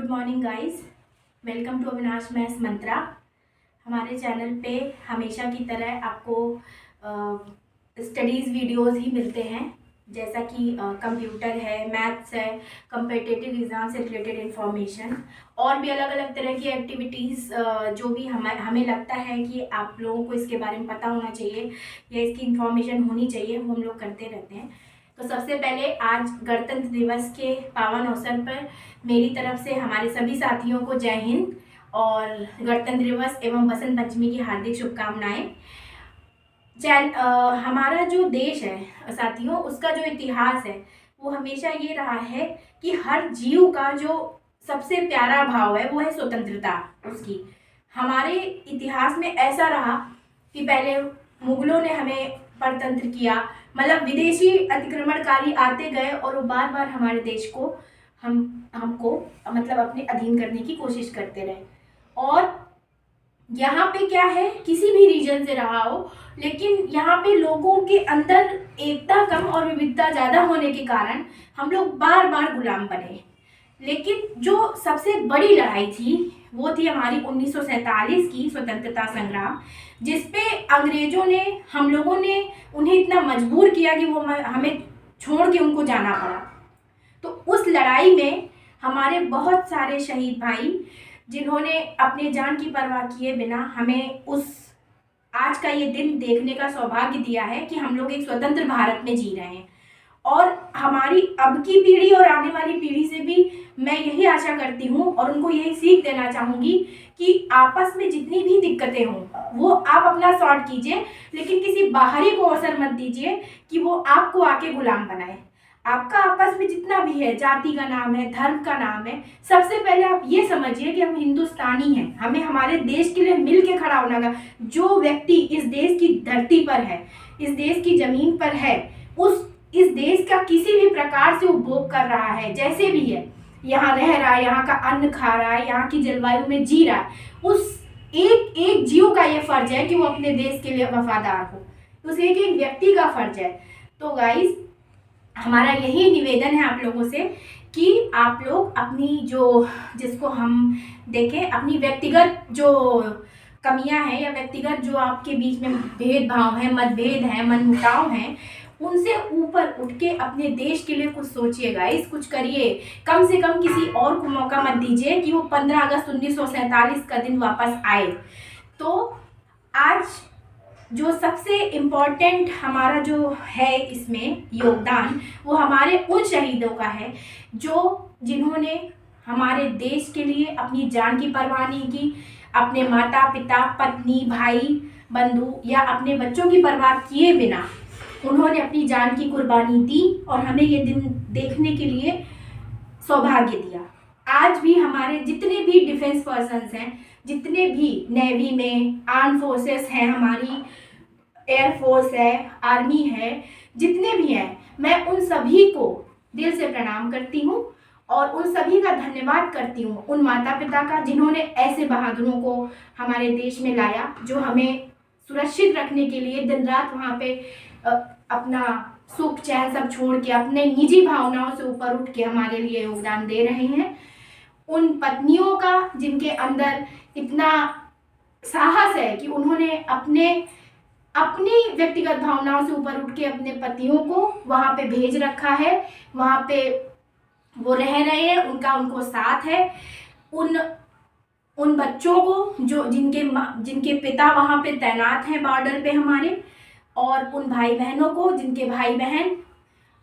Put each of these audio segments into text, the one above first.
Good morning guys, welcome to Avinash maths mantra. हमारे channel पे हमेशा की तरह आपको स्टडीज़ वीडियोस ही मिलते हैं, जैसा कि कंप्यूटर है, मैथ्स है, कम्पिटिटिव एग्ज़ाम से रिलेटेड इन्फॉर्मेशन और भी अलग अलग तरह की एक्टिविटीज़ जो भी हमें लगता है कि आप लोगों को इसके बारे में पता होना चाहिए या इसकी इन्फॉर्मेशन होनी चाहिए, वो हम लोग करते रहते हैं। तो सबसे पहले आज गणतंत्र दिवस के पावन अवसर पर मेरी तरफ से हमारे सभी साथियों को जय हिंद और गणतंत्र दिवस एवं बसंत पंचमी की हार्दिक शुभकामनाएं। हमारा जो देश है साथियों, उसका जो इतिहास है वो हमेशा ये रहा है कि हर जीव का जो सबसे प्यारा भाव है वो है स्वतंत्रता उसकी। हमारे इतिहास में ऐसा रहा कि पहले मुगलों ने हमें परतंत्र किया, मतलब विदेशी अतिक्रमणकारी आते गए और वो बार बार हमारे देश को हमको मतलब अपने अधीन करने की कोशिश करते रहे। और यहाँ पे क्या है, किसी भी रीजन से रहा हो, लेकिन यहाँ पे लोगों के अंदर एकता कम और विविधता ज़्यादा होने के कारण हम लोग बार बार गुलाम बने। लेकिन जो सबसे बड़ी लड़ाई थी वो थी हमारी 1947 की स्वतंत्रता संग्राम, जिसपे अंग्रेजों ने हम लोगों ने उन्हें इतना मजबूर किया कि वो हमें छोड़ के उनको जाना पड़ा। तो उस लड़ाई में हमारे बहुत सारे शहीद भाई, जिन्होंने अपने जान की परवाह किए बिना हमें उस आज का ये दिन देखने का सौभाग्य दिया है कि हम लोग एक स्वतंत्र भारत में जी रहे हैं। और हमारी अब की पीढ़ी और आने वाली पीढ़ी से भी मैं यही आशा करती हूँ और उनको यही सीख देना चाहूँगी कि आपस में जितनी भी दिक्कतें हों वो आप अपना सॉर्ट कीजिए, लेकिन किसी बाहरी को अवसर मत दीजिए कि वो आपको आके गुलाम बनाए। आपका आपस में जितना भी है, जाति का नाम है, धर्म का नाम है, सबसे पहले आप ये समझिए कि हम हिंदुस्तानी हैं, हमें हमारे देश के लिए मिल के खड़ा होना होगा। जो व्यक्ति इस देश की धरती पर है, इस देश की जमीन पर है, इस देश का किसी भी प्रकार से उपभोग कर रहा है, जैसे भी है, यहाँ रह रहा है, यहाँ का अन्न खा रहा है, यहाँ की जलवायु में जी रहा है, उस एक एक जीव का ये फर्ज है कि वो अपने देश के लिए वफादार हो। उस एक एक व्यक्ति का फर्ज है। तो गाइस, हमारा यही निवेदन है आप लोगों से कि आप लोग अपनी जिसको हम देखें, अपनी व्यक्तिगत जो कमियां हैं या व्यक्तिगत जो आपके बीच में भेदभाव है, मतभेद है, मनमुटाव हैं, उनसे ऊपर उठ के अपने देश के लिए कुछ सोचिए गाइस, कुछ करिए। कम से कम किसी और को मौका मत दीजिए कि वो 15 अगस्त 1947 का दिन वापस आए। तो आज जो सबसे इम्पोर्टेंट हमारा जो है इसमें योगदान, वो हमारे उन शहीदों का है जिन्होंने हमारे देश के लिए अपनी जान की परवाह नहीं की, अपने माता पिता, पत्नी, भाई, बंधु या अपने बच्चों की परवाह किए बिना उन्होंने अपनी जान की कुर्बानी दी और हमें ये दिन देखने के लिए सौभाग्य दिया। आज भी हमारे जितने भी डिफेंस पर्सन्स हैं, जितने भी नेवी में आर्म फोर्सेस हैं, हमारी एयरफोर्स है, आर्मी है, जितने भी हैं, मैं उन सभी को दिल से प्रणाम करती हूँ और उन सभी का धन्यवाद करती हूँ, उन माता पिता का जिन्होंने ऐसे बहादुरों को हमारे देश में लाया, जो हमें सुरक्षित रखने के लिए दिन रात वहाँ पे अपना सुख चैन सब छोड़ के अपने निजी भावनाओं से ऊपर उठ के हमारे लिए योगदान दे रहे हैं। उन पत्नियों का जिनके अंदर इतना साहस है कि उन्होंने अपनी व्यक्तिगत भावनाओं से ऊपर उठ के अपने पतियों को वहाँ पे भेज रखा है, वहाँ पे वो रह रहे हैं, उनको साथ है। उन बच्चों को जिनके पिता वहाँ पे तैनात हैं बॉर्डर पे हमारे, और उन भाई बहनों को जिनके भाई बहन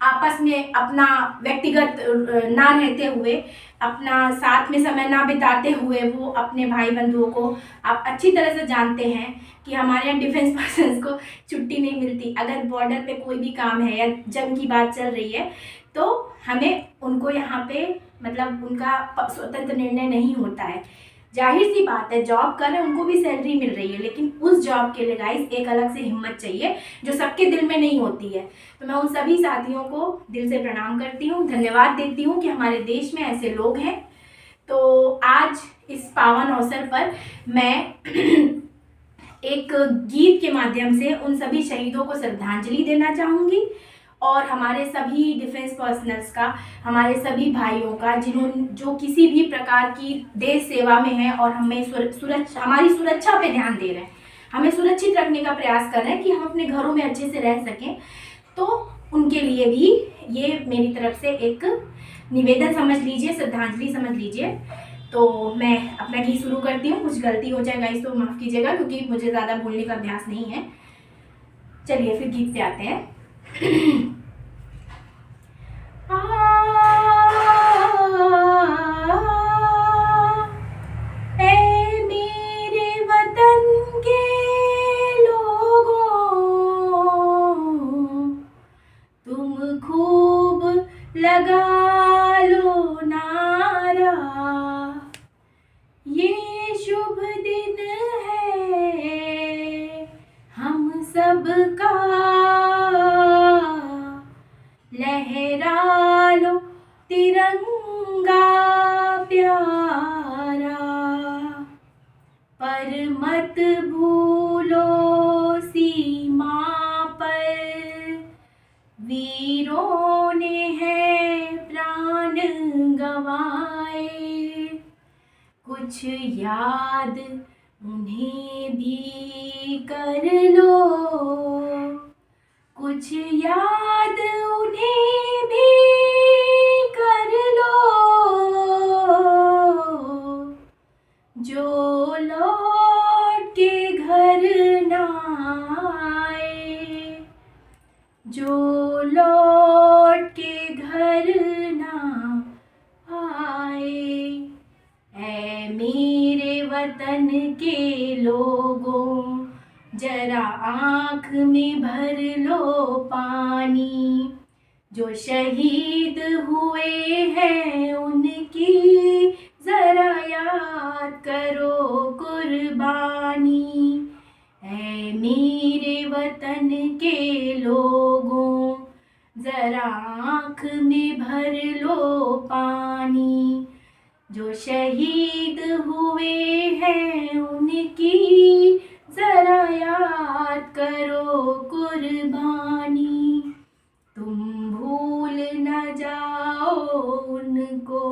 आपस में अपना व्यक्तिगत ना रहते हुए, अपना साथ में समय ना बिताते हुए वो अपने भाई बंधुओं को, आप अच्छी तरह से जानते हैं कि हमारे यहाँ डिफेंस पर्सन्स को छुट्टी नहीं मिलती। अगर बॉर्डर पे कोई भी काम है या जंग की बात चल रही है तो हमें उनको यहाँ पे मतलब उनका स्वतंत्र निर्णय नहीं होता है। जाहिर सी बात है, जॉब कर रहे हैं, उनको भी सैलरी मिल रही है, लेकिन उस जॉब के लिए गाइस एक अलग से हिम्मत चाहिए जो सबके दिल में नहीं होती है। तो मैं उन सभी साथियों को दिल से प्रणाम करती हूँ, धन्यवाद देती हूँ कि हमारे देश में ऐसे लोग हैं। तो आज इस पावन अवसर पर मैं एक गीत के माध्यम से उन सभी शहीदों को श्रद्धांजलि देना चाहूँगी और हमारे सभी डिफेंस पर्सनल्स का, हमारे सभी भाइयों का जो किसी भी प्रकार की देश सेवा में है और हमें हमारी सुरक्षा पे ध्यान दे रहे हैं, हमें सुरक्षित रखने का प्रयास कर रहे हैं कि हम अपने घरों में अच्छे से रह सकें। तो उनके लिए भी ये मेरी तरफ से एक निवेदन समझ लीजिए, श्रद्धांजलि समझ लीजिए। तो मैं अपना गीत शुरू करती हूँ। कुछ गलती हो जाए गाइस तो माफ़ कीजिएगा, क्योंकि मुझे ज़्यादा बोलने का अभ्यास नहीं है। चलिए फिर गीत से आते हैं। लगा लो नारा, ये शुभ दिन है हम सबका, लहरा लो तिरंगा प्यारा, पर मत भूलो सीमा पर वीरों ने है प्राण गंवाए, कुछ याद उन्हें भी कर लो, कुछ याद उन्हें भी कर लो, जो लौट के घर ना आए, जो लौट के घर ना आए। ऐ मेरे वतन के लोगों, जरा आँख में भर लो पानी, जो शहीद हुए हैं उनकी जरा याद करो कुर्बानी। ऐ मेरे वतन के लोगों, जरा आँख में भर लो पानी, जो शहीद हुए हैं उनकी जरा याद करो कुर्बानी। तुम भूल न जाओ उनको,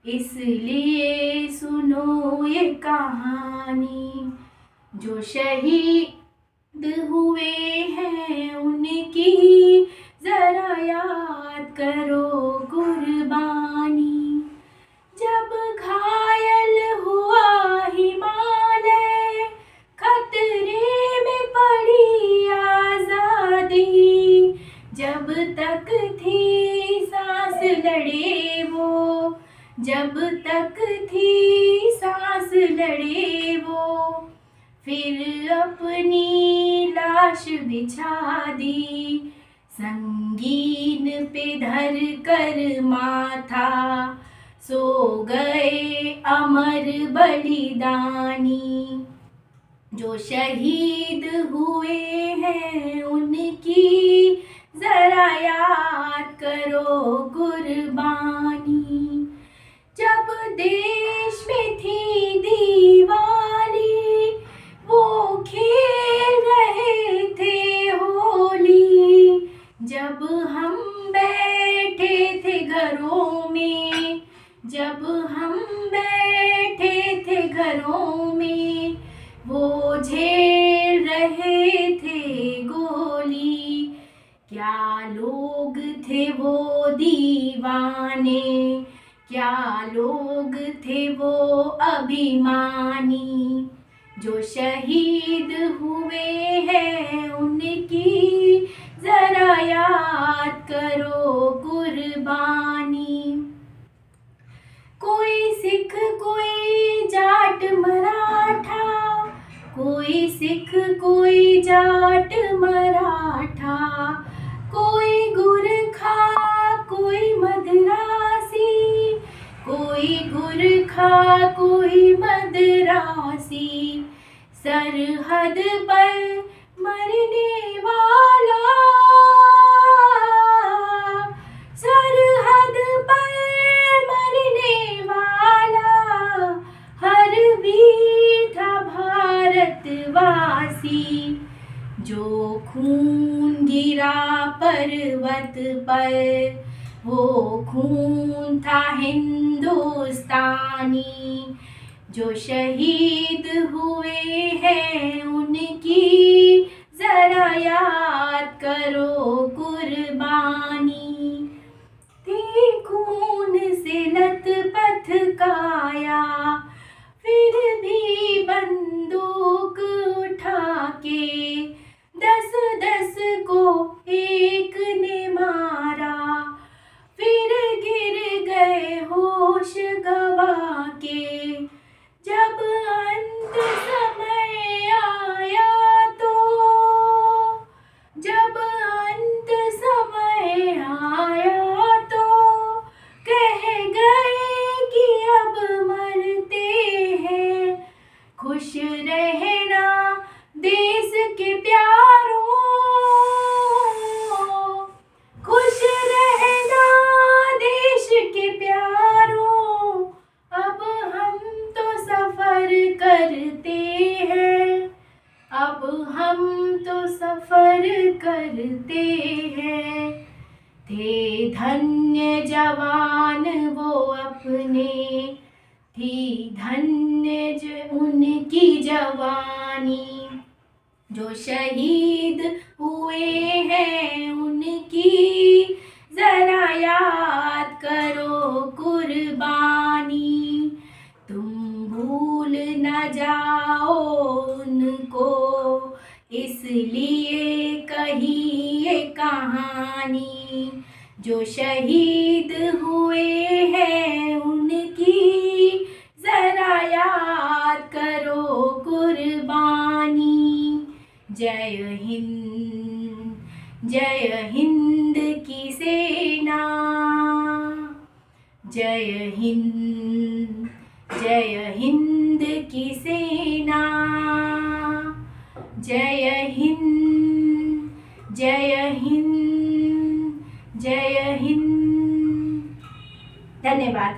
इसलिए सुनो ये कहानी, जो शहीद हुए हैं उनकी जरा याद करो कुर्बानी। जब घायल हुआ हिमालय, खतरे में पड़ी आजादी, जब तक थी सांस लड़े वो, जब तक थी सांस लड़े वो, फिर अपनी लाश बिछा दी, संगीन पे धर कर माथा, सो गए अमर बलिदानी, जो शहीद हुए हैं उनकी जरा याद करो कुर्बानी। जब देश में थी दिवाली, वो खेल रहे थे होली, जब हम बैठे थे घरों में, जब हम बैठे थे घरों में, वो झेल रहे थे गोली। क्या लोग थे वो दीवाने, क्या लोग थे वो अभिमानी, जो शहीद हुए हैं उनकी जरा याद करो कुर्बानी। कोई सिख कोई जाट मराठा, कोई सिख कोई जाट मराठा, कोई गुरखा कोई मद्रासी, कोई गुरखा कोई मद्रासी, सरहद पर मरने वाला, सरहद पर मरने वाला, हर वीर था भारतवासी, जो खून गिरा परवासी, वो खून था हिंदुस्तानी। जो शहीद हुए हैं उनकी जरा याद करो कुर्बानी। थी खून से लथपथ काया, फिर भी बंदूक उठा के 10-10 को एक ने मारा। फिर गिर गए होश गवा के, जब अंत समय आया तो, जब अंत समय आया तो कह गए कि अब मरते हैं। खुश रहना देश के प्यारों, खुश रहना देश के प्यारों। अब हम तो सफर करते हैं, अब हम तो सफर करते हैं। थे धन्य जवान वो अपने, थी धन्य उनकी जवानी। जो शहीद हुए हैं उनकी जरा याद करो कुर्बानी। तुम भूल न जाओ उनको, इसलिए कही ये कहानी। जो शहीद हुए हैं उनकी जरा याद करो कुर्बानी। जय हिंद, जय हिंद की सेना। जय हिंद, जय हिंद की सेना। जय हिंद, जय हिंद, जय हिंद। धन्यवाद।